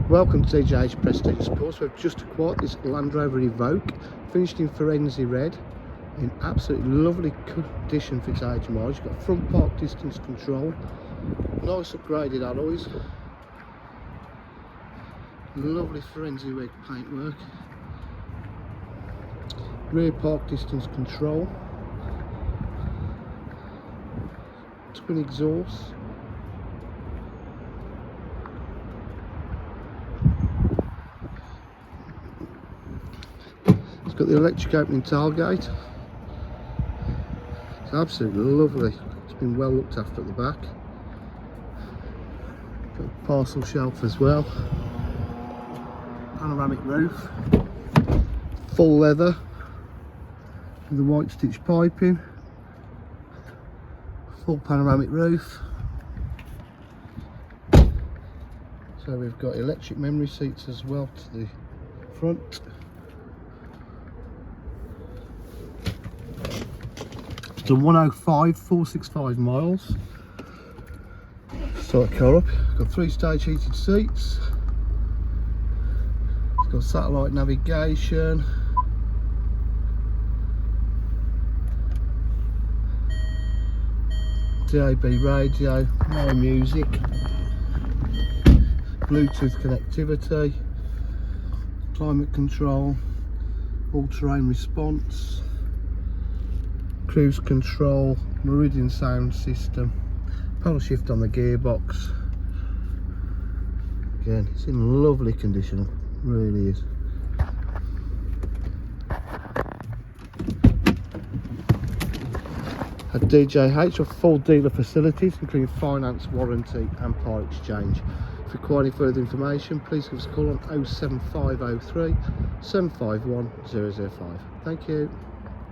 Welcome to DJH Prestige Sports. We've just acquired this Land Rover Evoque, finished in Firenze red, in absolutely lovely condition for its age and mileage. You've got front park distance control, nice upgraded alloys, lovely Firenze red paintwork, rear park distance control, twin exhausts, it's got the electric opening tailgate. It's absolutely lovely. It's been well looked after at the back. Got a parcel shelf as well. Panoramic roof. Full leather with the white stitch piping. Full panoramic roof. So we've got electric memory seats as well to the front. It's a 105,465 miles. Start the car up. Got 3-stage heated seats. It's got satellite navigation. DAB radio, my music, Bluetooth connectivity, climate control, all-terrain response, cruise control, Meridian sound system, paddle shift on the gearbox. Again, it's in lovely condition, it really is. At DJH, are full dealer facilities including finance, warranty and part exchange. If you require any further information, please give us a call on 07503 751 005. Thank you.